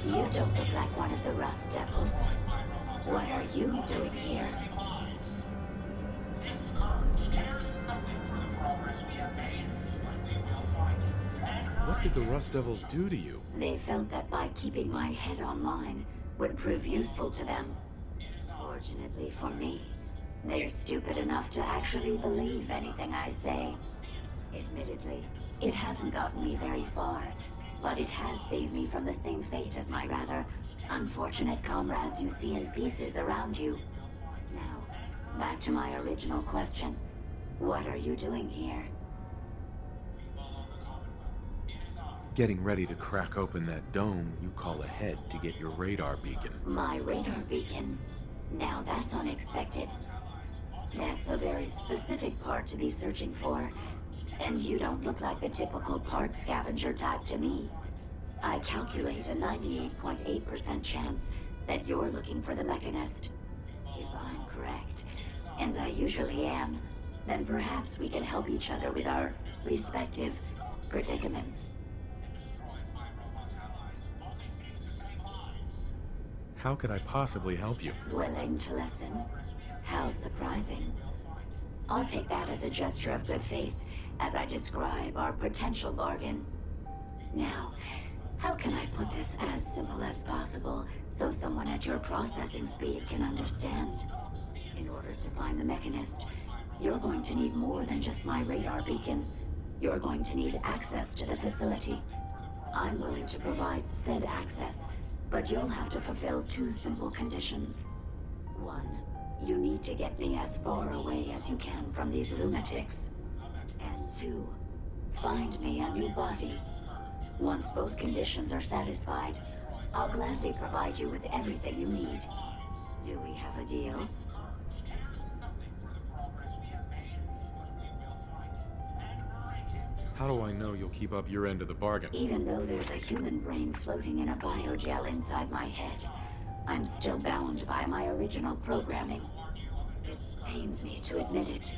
You don't look like one of the Rust Devils. What are you doing here? What did the Rust Devils do to you? They felt that by keeping my head online would prove useful to them. Fortunately for me, they're stupid enough to actually believe anything I say. Admittedly, it hasn't gotten me very far, but it has saved me from the same fate as my rather unfortunate comrades you see in pieces around you. Now, back to my original question. What are you doing here? Getting ready to crack open that dome you call a head to get your radar beacon. My radar beacon? Now that's unexpected. That's a very specific part to be searching for, and you don't look like the typical part scavenger type to me. I calculate a 98.8% chance that you're looking for the Mechanist. If I'm correct, and I usually am, then perhaps we can help each other with our respective predicaments. How could I possibly help you? Willing to listen? How surprising. I'll take that as a gesture of good faith as I describe our potential bargain. Now, how can I put this as simple as possible so someone at your processing speed can understand? In order to find the Mechanist, you're going to need more than just my radar beacon. You're going to need access to the facility. I'm willing to provide said access, but you'll have to fulfill two simple conditions. One, you need to get me as far away as you can from these lunatics. And two, find me a new body. Once both conditions are satisfied, I'll gladly provide you with everything you need. Do we have a deal? How do I know you'll keep up your end of the bargain? Even though there's a human brain floating in a biogel inside my head, I'm still bound by my original programming. It pains me to admit it,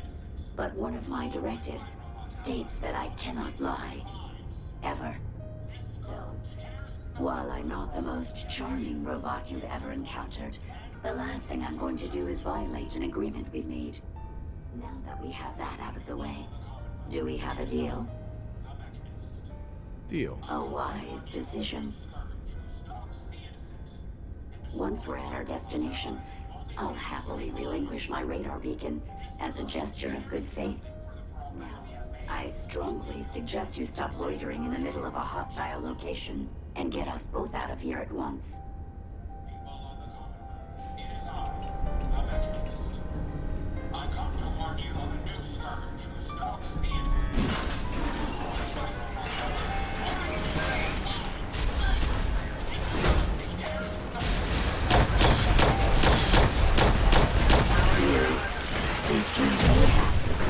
but one of my directives states that I cannot lie. Ever. So, while I'm not the most charming robot you've ever encountered, the last thing I'm going to do is violate an agreement we've made. Now that we have that out of the way, do we have a deal? Deal. A wise decision. Once we're at our destination, I'll happily relinquish my radar beacon as a gesture of good faith. Now, I strongly suggest you stop loitering in the middle of a hostile location and get us both out of here at once.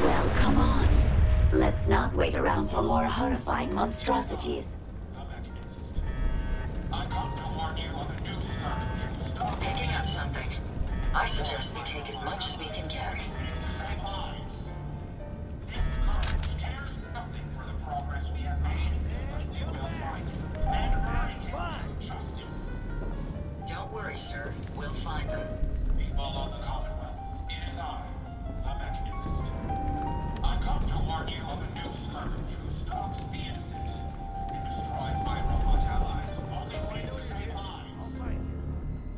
Well, come on. Let's not wait around for more horrifying monstrosities. Picking up something. I suggest we take as much as we can carry. Don't worry, sir. We'll find them. People of the Commonwealth, it is I, the Mechanist. I come to warn you of a new scourge who stalks the innocent and destroys my robot allies, only seeking to save lives.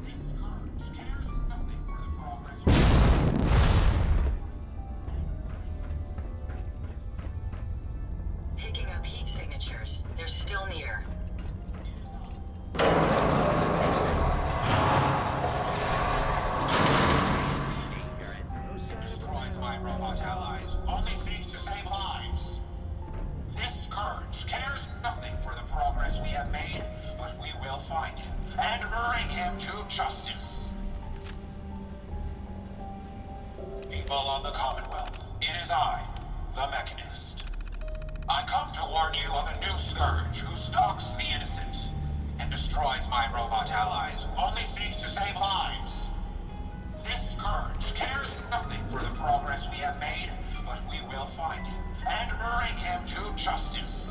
This scourge cares nothing for the progress. Picking up heat signatures. They're still near. Destroys my robot allies, only seeks to save lives. This scourge cares nothing for the progress we have made, but we will find him and bring him to justice. People of the Commonwealth, it is I, the Mechanist. I come to warn you of a new scourge who stalks the innocent and destroys my robot allies, only seeks to save lives. This scourge cares nothing for the progress we have made, but we will find him and bring him to justice.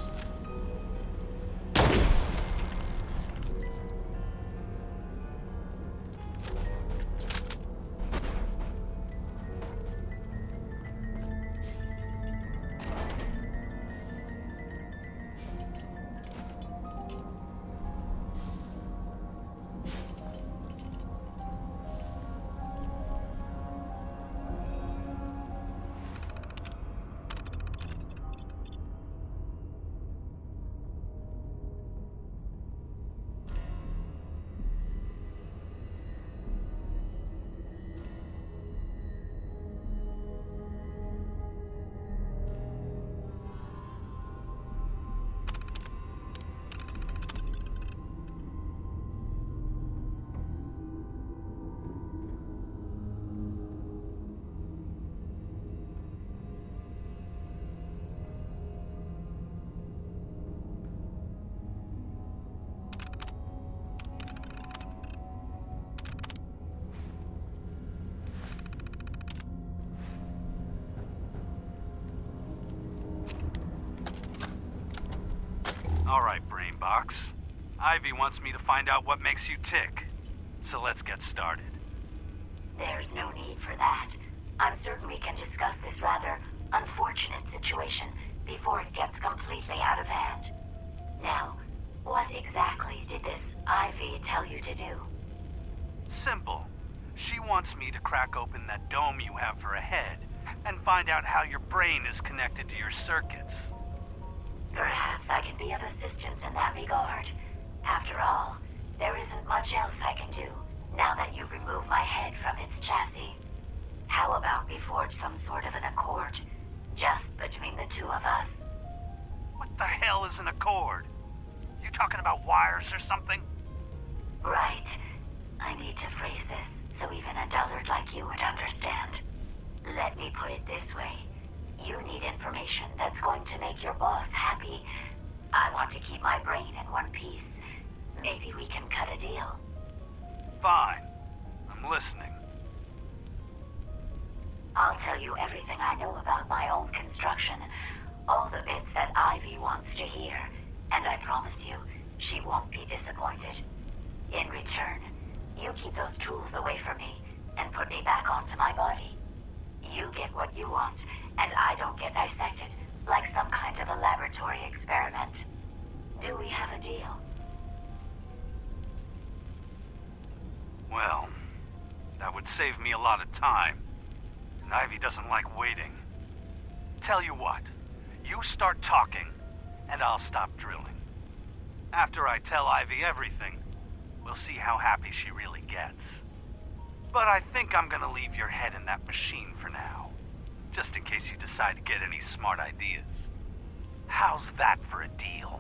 All right, Brainbox. Ivy wants me to find out what makes you tick. So let's get started. There's no need for that. I'm certain we can discuss this rather unfortunate situation before it gets completely out of hand. Now, what exactly did this Ivy tell you to do? Simple. She wants me to crack open that dome you have for a head and find out how your brain is connected to your circuits. Perhaps I can be of assistance in that regard. After all, there isn't much else I can do now that you've removed my head from its chassis. How about we forge some sort of an accord, just between the two of us? What the hell is an accord? You talking about wires or something? Right. I need to phrase this so even a dullard like you would understand. Let me put it this way. You need information that's going to make your boss happy. I want to keep my brain in one piece. Maybe we can cut a deal. Fine. I'm listening. I'll tell you everything I know about my own construction. All the bits that Ivy wants to hear. And I promise you, she won't be disappointed. In return, you keep those tools away from me and put me back onto my body. You get what you want, and I don't get dissected like some kind of a laboratory experiment. Do we have a deal? Well, that would save me a lot of time. And Ivy doesn't like waiting. Tell you what, you start talking, and I'll stop drilling. After I tell Ivy everything, we'll see how happy she really gets. But I think I'm gonna leave your head in that machine for now, just in case you decide to get any smart ideas. How's that for a deal?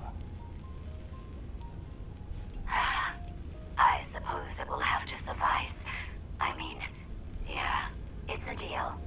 I suppose it will have to suffice. I mean, yeah, it's a deal.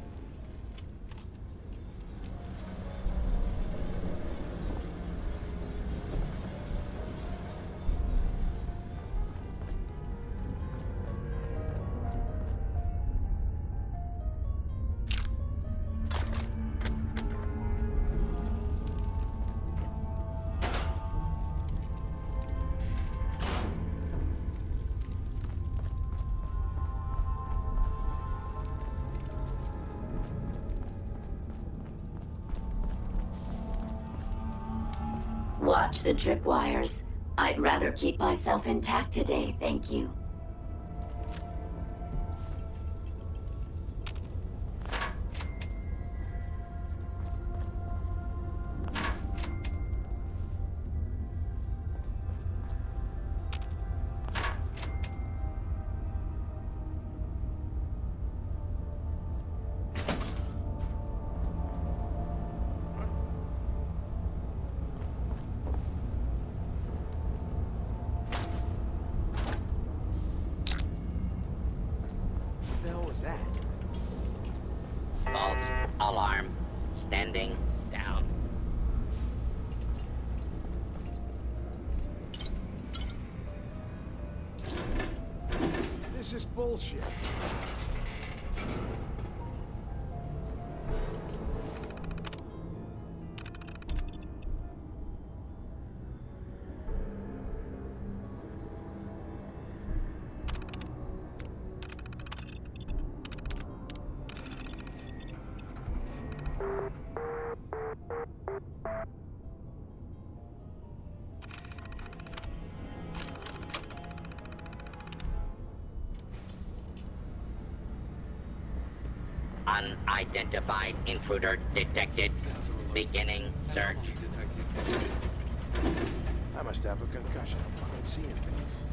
Watch the tripwires. I'd rather keep myself intact today, thank you. False alarm. Standing down. This is bullshit. Unidentified intruder detected. Beginning search. I must have a concussion. I'm fucking seeing things.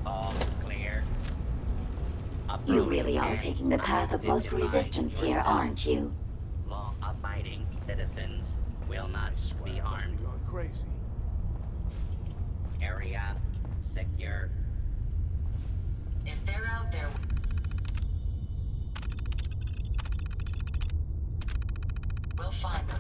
All clear. You really are taking the path of most resistance here, aren't you? Law-abiding citizens will not be I must harmed. be going crazy. Area secure. If they're out there... We'll find them.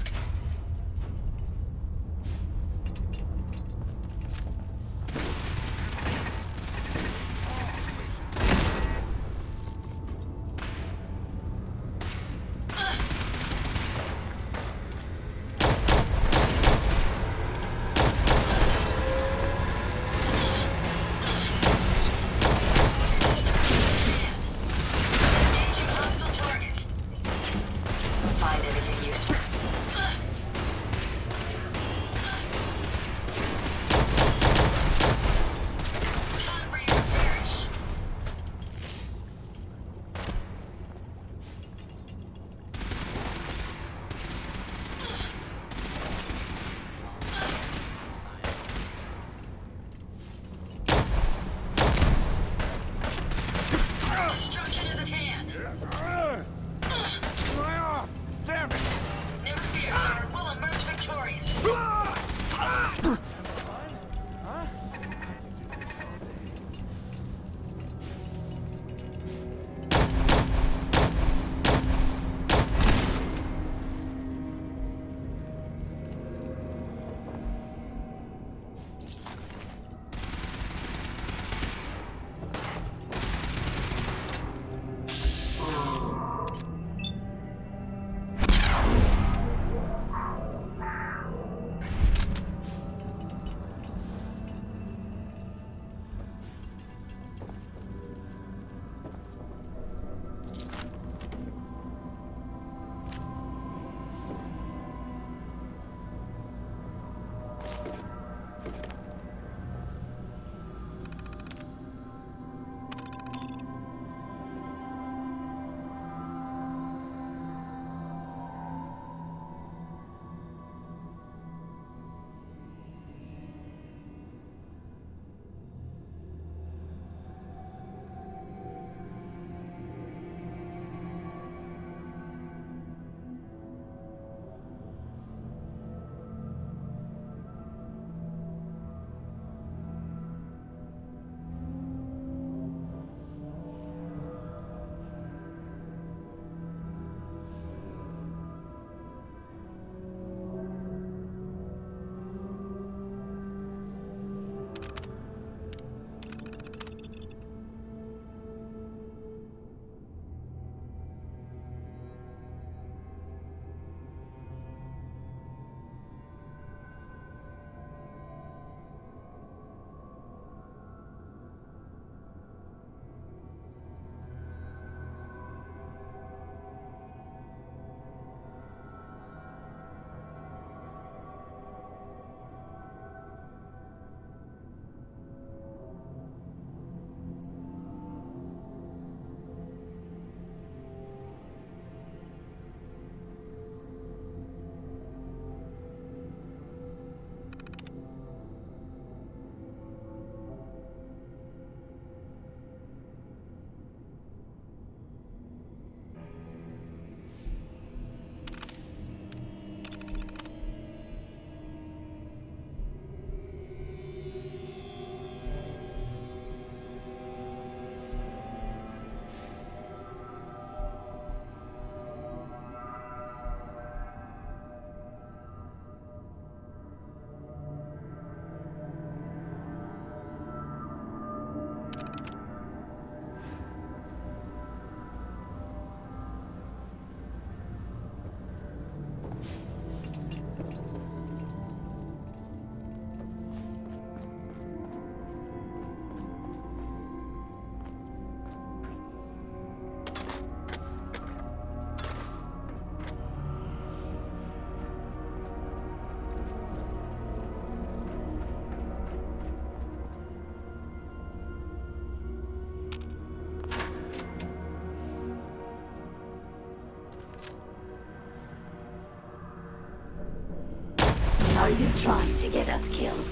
Are you trying to get us killed?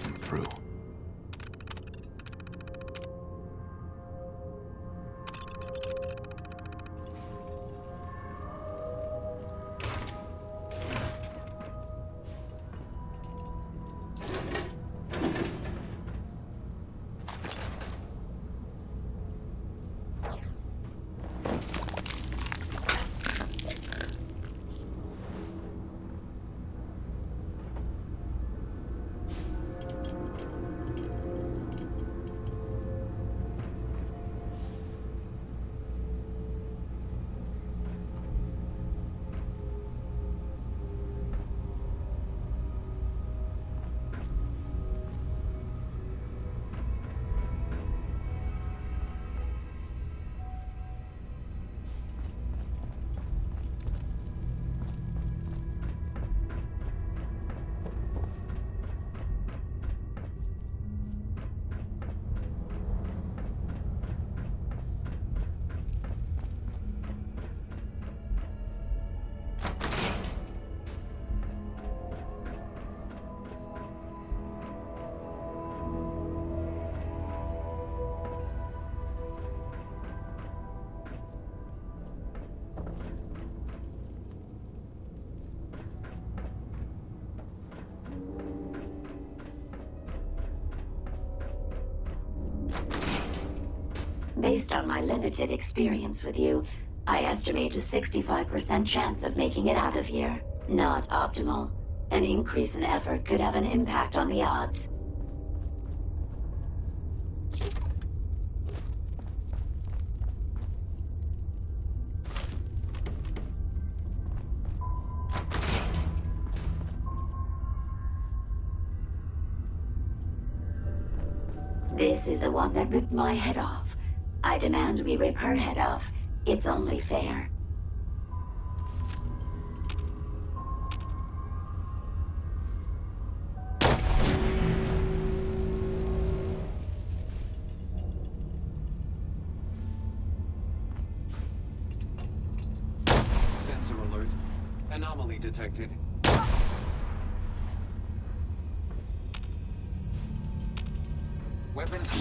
I'm through. Based on my limited experience with you, I estimate a 65% chance of making it out of here. Not optimal. An increase in effort could have an impact on the odds. This is the one that ripped my head off. I demand we rip her head off. It's only fair. Sensor alert. Anomaly detected. Weapons.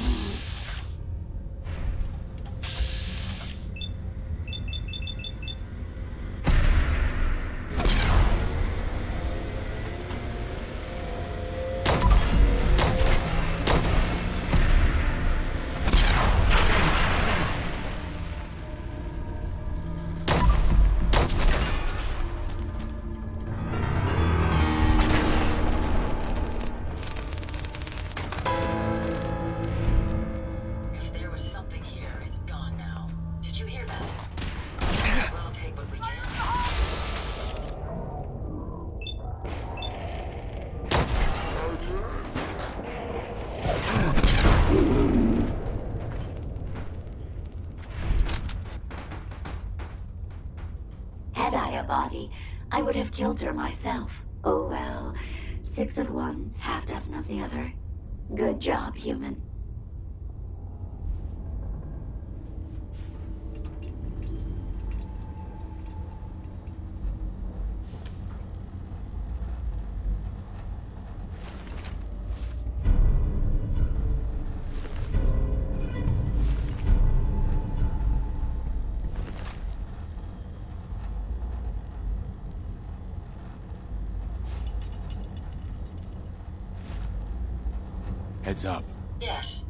Had I a body, I would have killed her myself. Oh well. 6 of one, half dozen of the other. Good job, human. Heads up. Yes.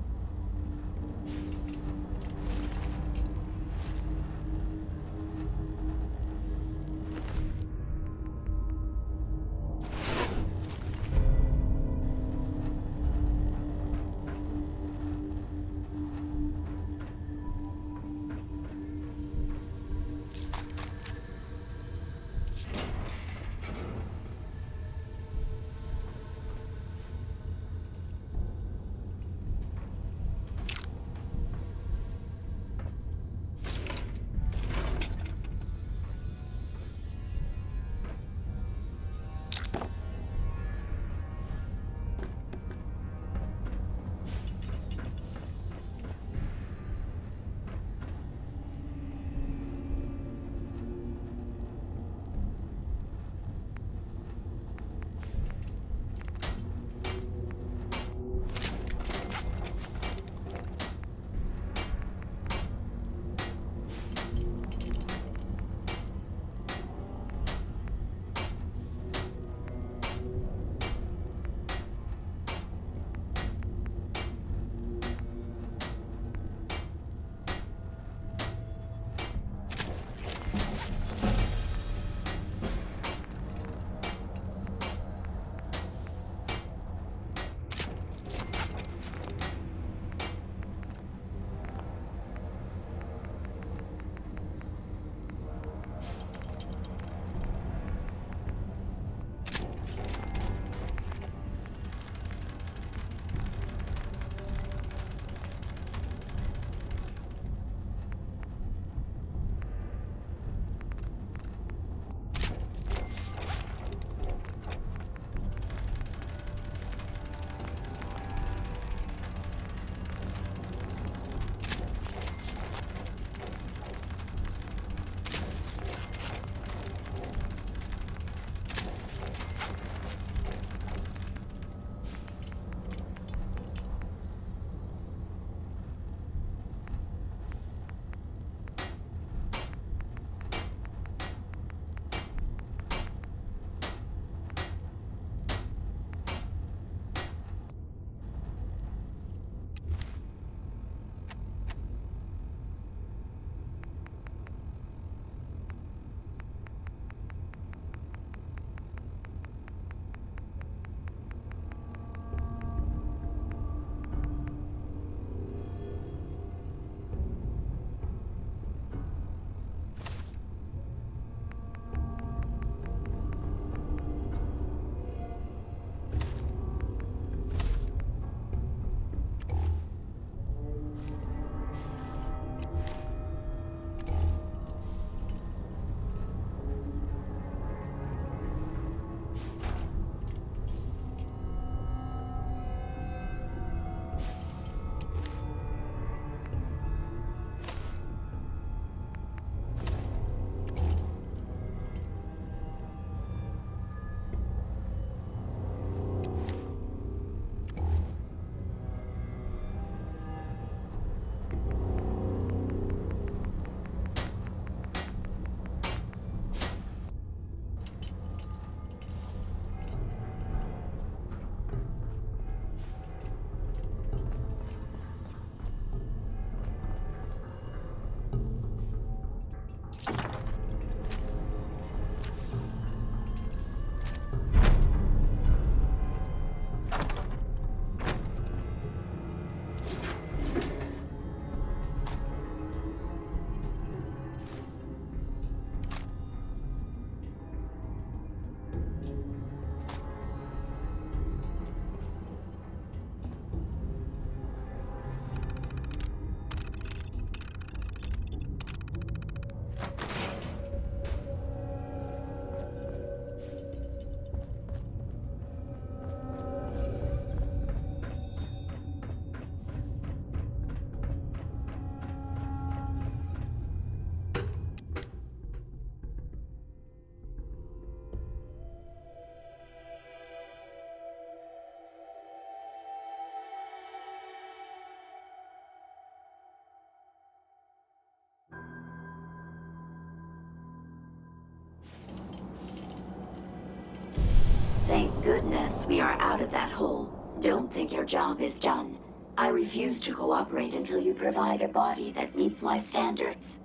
Once we are out of that hole, don't think your job is done. I refuse to cooperate until you provide a body that meets my standards.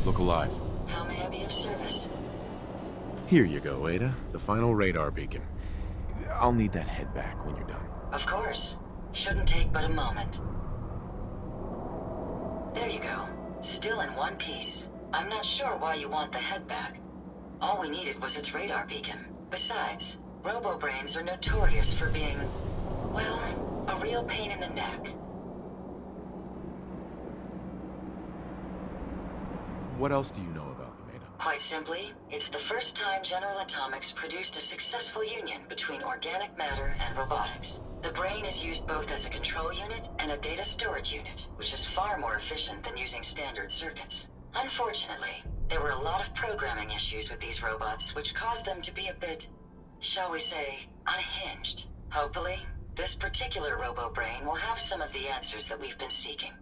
Look alive. How may I be of service? Here you go, Ada. The final radar beacon. I'll need that head back when you're done. Of course. Shouldn't take but a moment. There you go. Still in one piece. I'm not sure why you want the head back. All we needed was its radar beacon. Besides, robo-brains are notorious for being, well, a real pain in the neck. What else do you know about them, Ada? Quite simply, it's the first time General Atomics produced a successful union between organic matter and robotics. The brain is used both as a control unit and a data storage unit, which is far more efficient than using standard circuits. Unfortunately, there were a lot of programming issues with these robots, which caused them to be a bit, shall we say, unhinged. Hopefully, this particular robo-brain will have some of the answers that we've been seeking.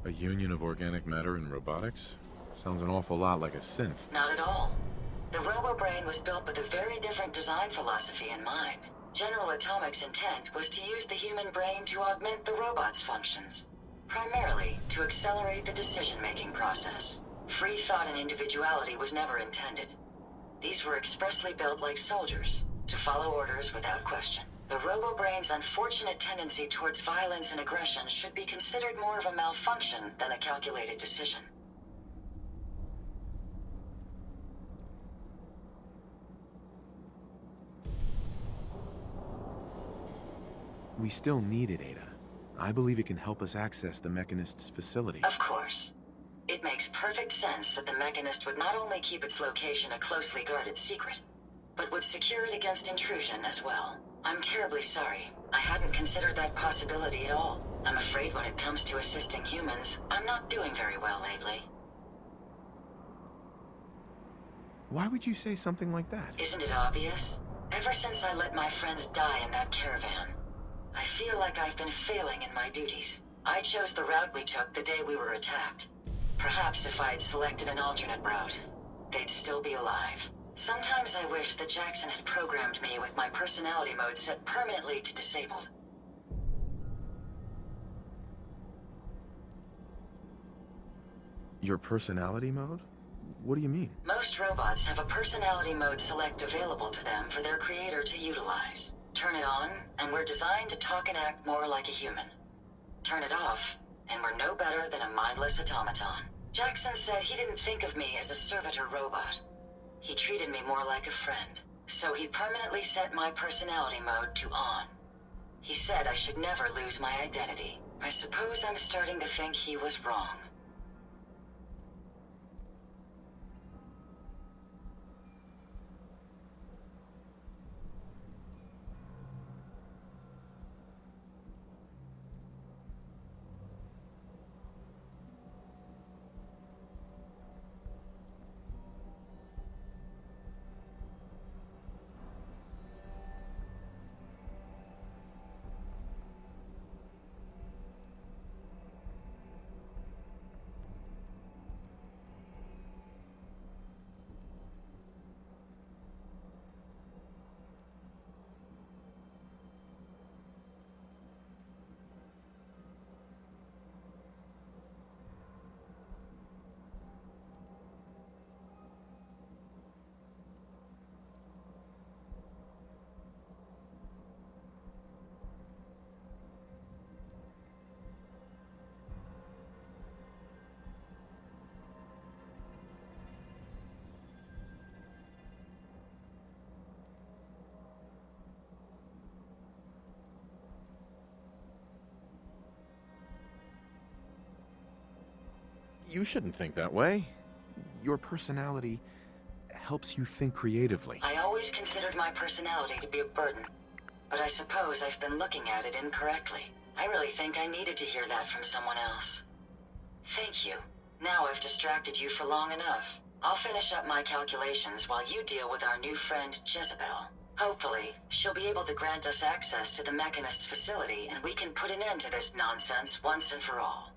A union of organic matter and robotics? Sounds an awful lot like a synth. Not at all. The robo-brain was built with a very different design philosophy in mind. General Atomics' intent was to use the human brain to augment the robot's functions, primarily to accelerate the decision-making process. Free thought and individuality was never intended. These were expressly built like soldiers, to follow orders without question. The robo-brain's unfortunate tendency towards violence and aggression should be considered more of a malfunction than a calculated decision. We still need it, Ada. I believe it can help us access the Mechanist's facility. Of course. It makes perfect sense that the Mechanist would not only keep its location a closely guarded secret, but would secure it against intrusion as well. I'm terribly sorry. I hadn't considered that possibility at all. I'm afraid when it comes to assisting humans, I'm not doing very well lately. Why would you say something like that? Isn't it obvious? Ever since I let my friends die in that caravan, I feel like I've been failing in my duties. I chose the route we took the day we were attacked. Perhaps if I'd selected an alternate route, they'd still be alive. Sometimes I wish that Jackson had programmed me with my personality mode set permanently to disabled. Your personality mode? What do you mean? Most robots have a personality mode select available to them for their creator to utilize. Turn it on, and we're designed to talk and act more like a human. Turn it off, and we're no better than a mindless automaton. Jackson said he didn't think of me as a servitor robot. He treated me more like a friend, so he permanently set my personality mode to on. He said I should never lose my identity. I suppose I'm starting to think he was wrong. You shouldn't think that way. Your personality helps you think creatively. I always considered my personality to be a burden. but I suppose I've been looking at it incorrectly. I really think I needed to hear that from someone else. Thank you. Now I've distracted you for long enough. I'll finish up my calculations while you deal with our new friend, Jezebel. Hopefully, she'll be able to grant us access to the Mechanist's facility, and we can put an end to this nonsense once and for all.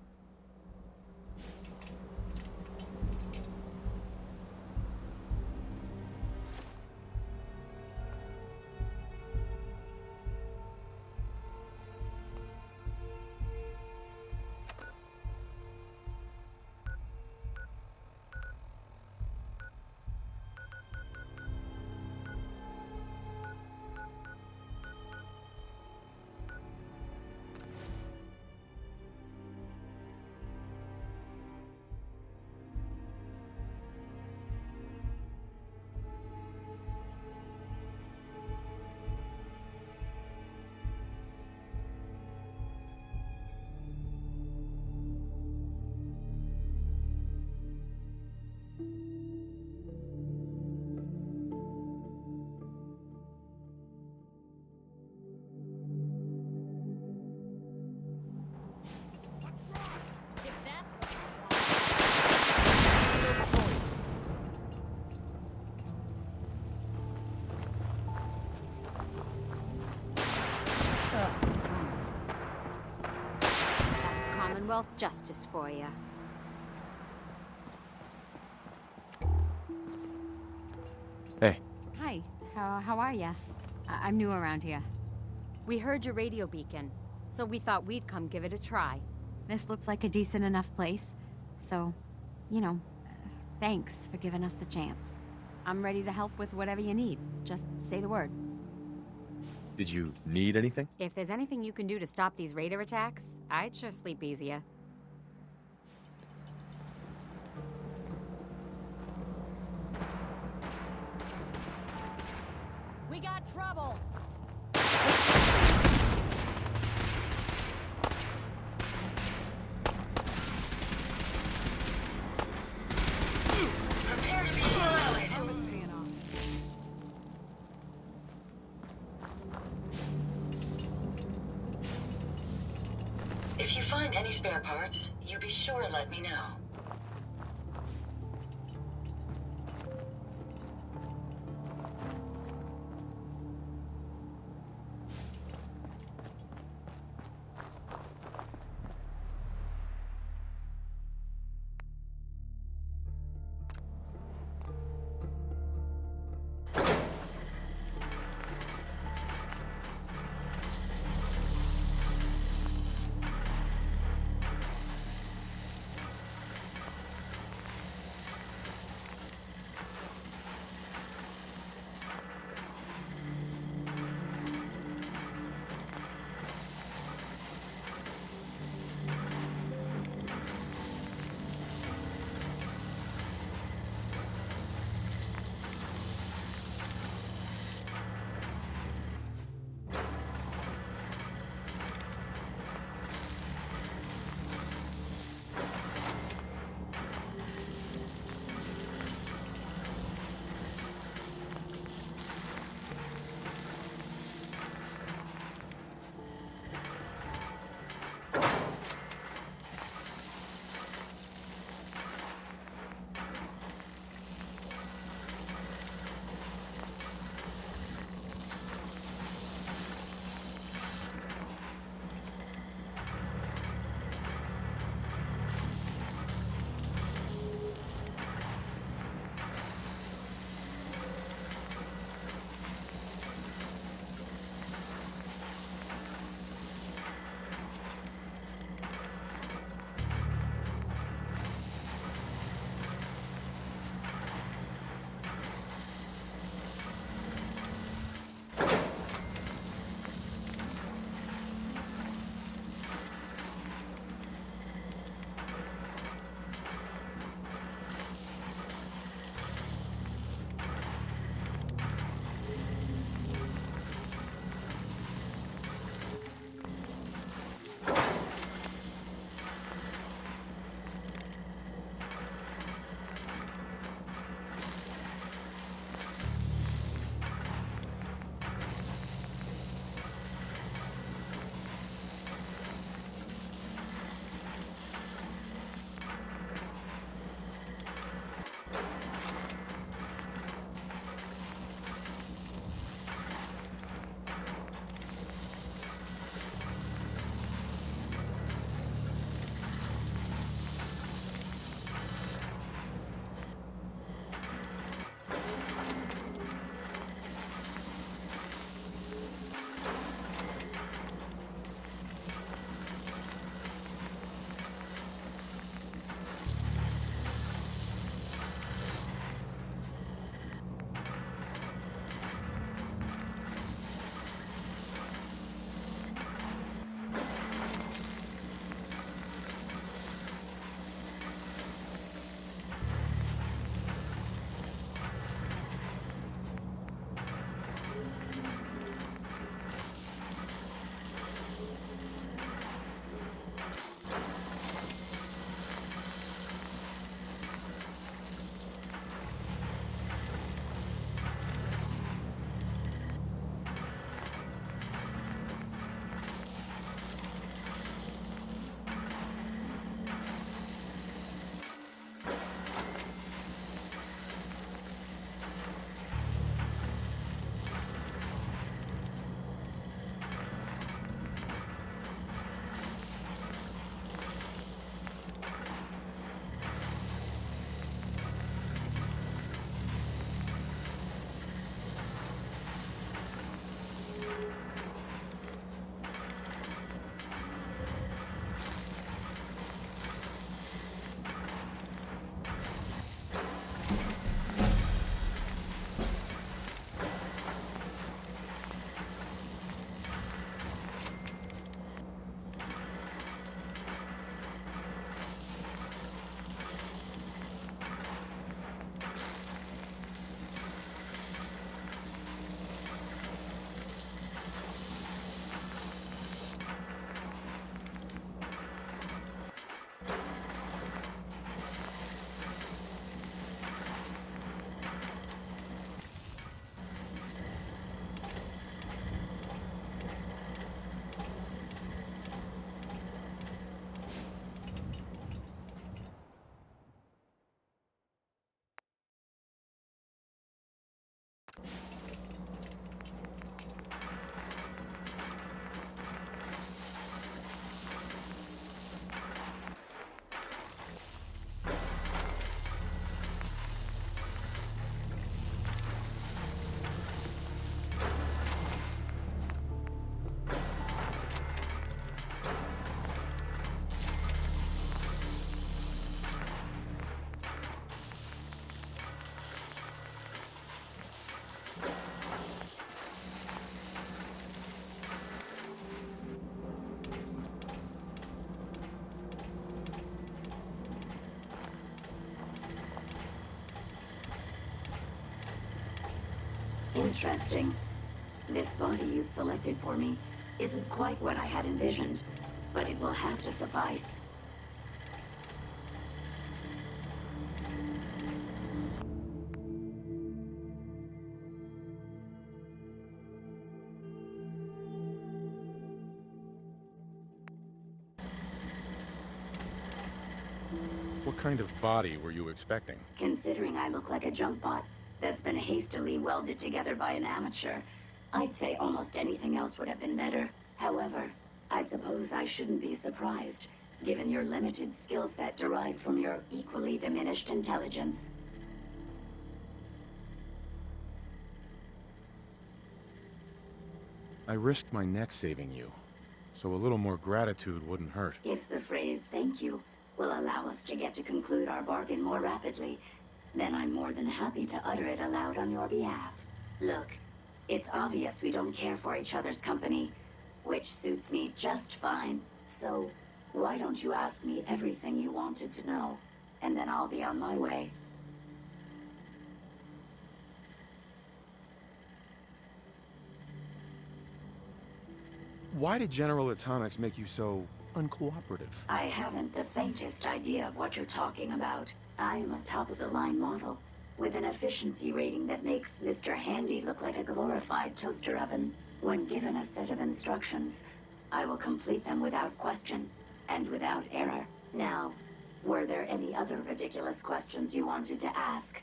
That's Commonwealth justice for you. Hey, Hi, how are ya? I'm new around here. We heard your radio beacon, so we thought we'd come give it a try. This looks like a decent enough place, so, you know, thanks for giving us the chance. I'm ready to help with whatever you need. Just say the word. did you need anything? If there's anything you can do to stop these raider attacks, I'd sure sleep easier. We got trouble! Prepare to be annihilated. If you find any spare parts, you be sure to let me know. Interesting. This body you've selected for me isn't quite what I had envisioned, but it will have to suffice. What kind of body were you expecting? Considering I look like a junk bot that's been hastily welded together by an amateur, I'd say almost anything else would have been better. However, I suppose I shouldn't be surprised, given your limited skill set derived from your equally diminished intelligence. I risked my neck saving you, so a little more gratitude wouldn't hurt. If the phrase "thank you" will allow us to get to conclude our bargain more rapidly, then I'm more than happy to utter it aloud on your behalf. Look, it's obvious we don't care for each other's company, which suits me just fine. So, why don't you ask me everything you wanted to know, and then I'll be on my way. Why did General Atomics make you so uncooperative? I haven't the faintest idea of what you're talking about. I am a top-of-the-line model, with an efficiency rating that makes Mr. Handy look like a glorified toaster oven. When given a set of instructions, I will complete them without question, and without error. Now, were there any other ridiculous questions you wanted to ask?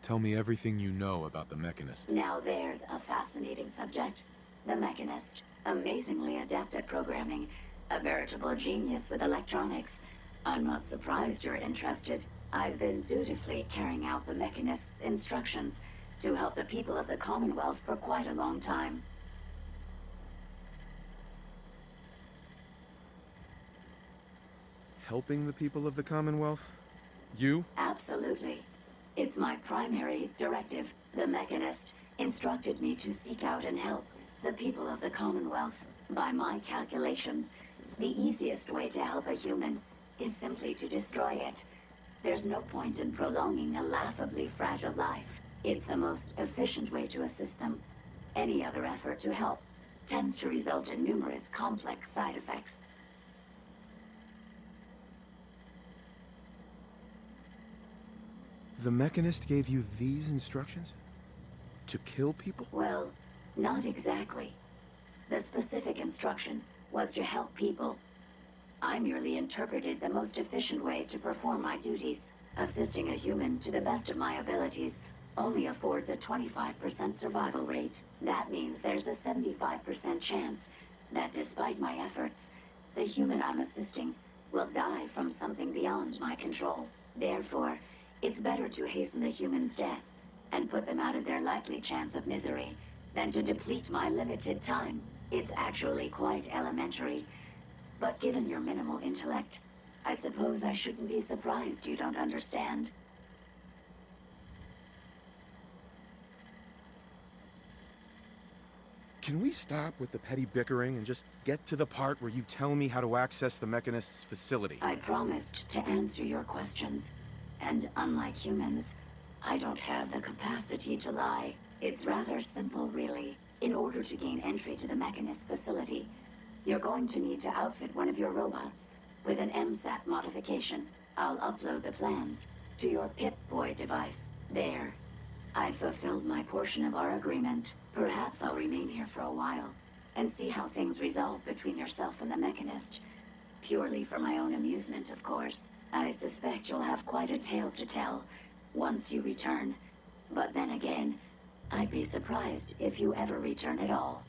Tell me everything you know about the Mechanist. Now there's a fascinating subject. The Mechanist, amazingly adept at programming, a veritable genius with electronics. I'm not surprised you're interested. I've been dutifully carrying out the Mechanist's instructions to help the people of the Commonwealth for quite a long time. Helping the people of the Commonwealth? You? Absolutely. It's my primary directive. The Mechanist instructed me to seek out and help the people of the Commonwealth. By my calculations, the easiest way to help a human is simply to destroy it. There's no point in prolonging a laughably fragile life. It's the most efficient way to assist them. Any other effort to help tends to result in numerous complex side effects. The Mechanist gave you these instructions? To kill people? Well, not exactly. The specific instruction was to help people. I merely interpreted the most efficient way to perform my duties. Assisting a human to the best of my abilities only affords a 25% survival rate. That means there's a 75% chance that despite my efforts, the human I'm assisting will die from something beyond my control. Therefore, it's better to hasten the human's death and put them out of their likely chance of misery than to deplete my limited time. It's actually quite elementary, but given your minimal intellect, I suppose I shouldn't be surprised you don't understand. Can we stop with the petty bickering and just get to the part where you tell me how to access the Mechanist's facility? I promised to answer your questions. And unlike humans, I don't have the capacity to lie. It's rather simple, really. In order to gain entry to the Mechanist facility, you're going to need to outfit one of your robots with an MSAT modification. I'll upload the plans to your Pip-Boy device. There. I've fulfilled my portion of our agreement. Perhaps I'll remain here for a while and see how things resolve between yourself and the Mechanist. Purely for my own amusement, of course. I suspect you'll have quite a tale to tell once you return. But then again, I'd be surprised if you ever return at all.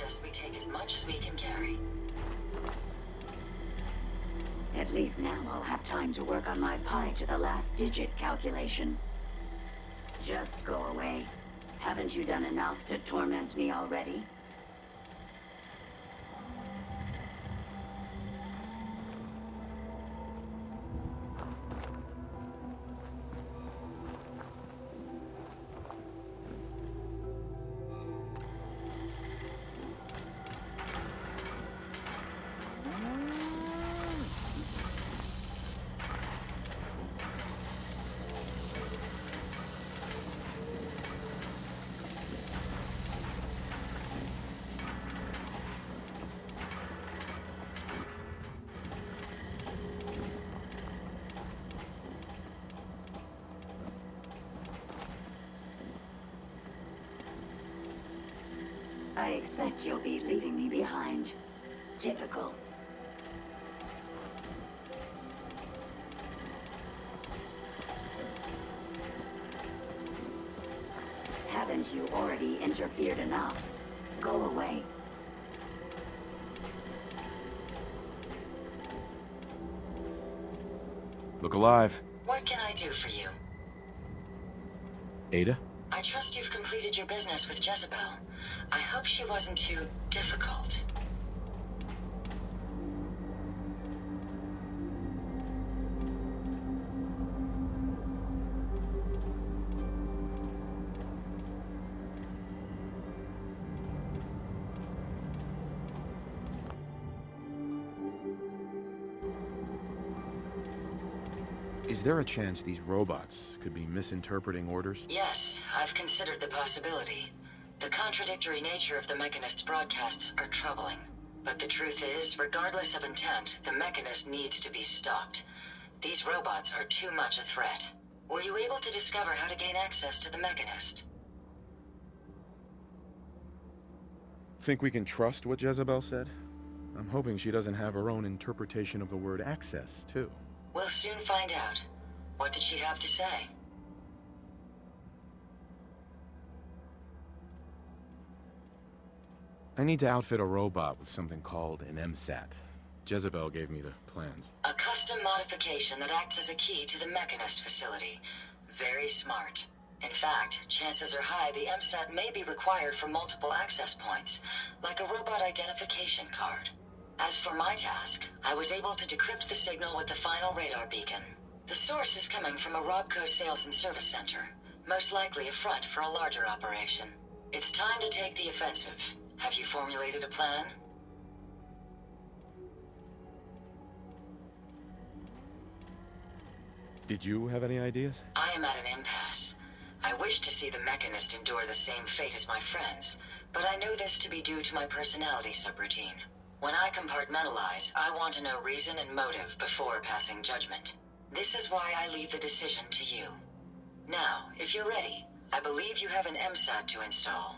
suggest we take as much as we can carry. At least now I'll have time to work on my pi to the last digit calculation. Just go away. Haven't you done enough to torment me already? I expect you'll be leaving me behind. Typical. Haven't you already interfered enough? Go away. Look alive. What can I do for you? Ada? I trust you've completed your business with Jezebel. I hope she wasn't too difficult. Is there a chance these robots could be misinterpreting orders? Yes, I've considered the possibility. The contradictory nature of the Mechanist's broadcasts are troubling. But the truth is, regardless of intent, the Mechanist needs to be stopped. These robots are too much a threat. Were you able to discover how to gain access to the Mechanist? Think we can trust what Jezebel said? I'm hoping she doesn't have her own interpretation of the word access, too. We'll soon find out. What did she have to say? I need to outfit a robot with something called an MSAT. Jezebel gave me the plans. A custom modification that acts as a key to the Mechanist facility. Very smart. In fact, chances are high the MSAT may be required for multiple access points, like a robot identification card. As for my task, I was able to decrypt the signal with the final radar beacon. The source is coming from a Robco sales and service center, most likely a front for a larger operation. It's time to take the offensive. Have you formulated a plan? Did you have any ideas? I am at an impasse. I wish to see the Mechanist endure the same fate as my friends, but I know this to be due to my personality subroutine. When I compartmentalize, I want to know reason and motive before passing judgment. This is why I leave the decision to you. Now, if you're ready, I believe you have an MSAT to install.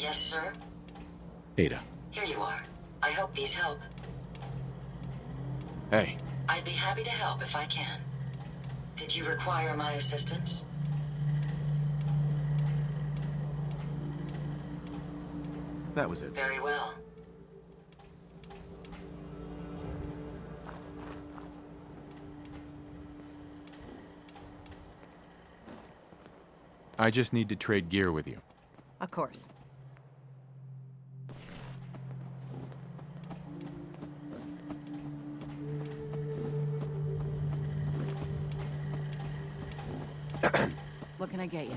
Yes, sir? Ada. Here you are. I hope these help. Hey. I'd be happy to help if I can. Did you require my assistance? That was it. Very well. I just need to trade gear with you. Of course. What can I get you?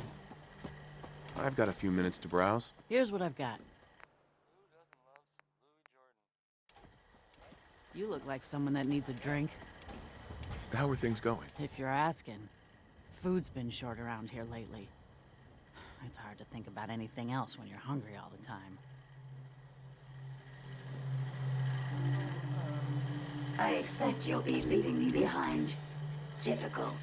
I've got a few minutes to browse. Here's what I've got. You look like someone that needs a drink. How are things going? If you're asking. Food's been short around here lately. It's hard to think about anything else when you're hungry all the time. I expect you'll be leaving me behind. Typical.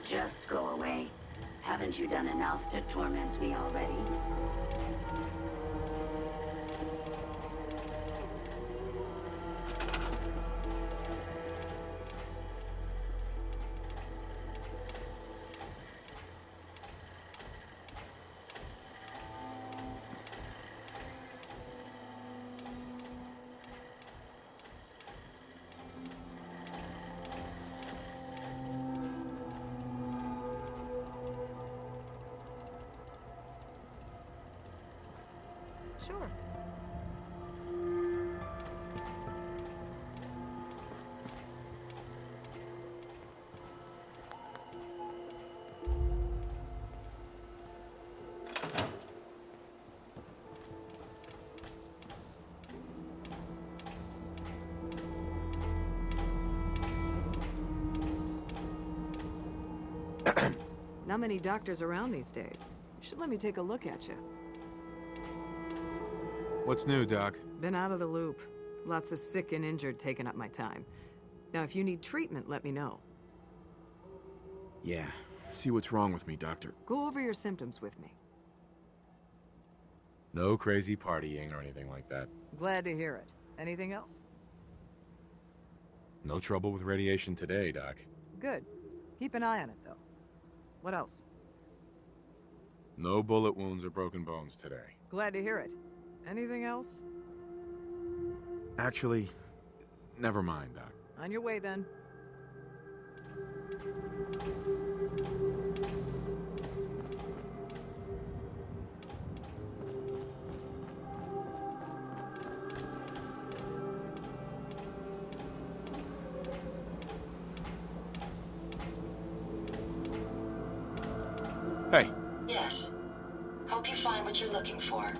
Just go away. Haven't you done enough to torment me already? Sure. Not many doctors around these days. You should let me take a look at you. What's new, Doc? Been out of the loop. Lots of sick and injured taking up my time. Now, if you need treatment, let me know. Yeah. See what's wrong with me, Doctor. Go over your symptoms with me. No crazy partying or anything like that. Glad to hear it. Anything else? No trouble with radiation today, Doc. Good. Keep an eye on it, though. What else? No bullet wounds or broken bones today. Glad to hear it. Anything else? Actually, never mind, Doc. On your way, then. Hey. Yes. Hope you find what you're looking for.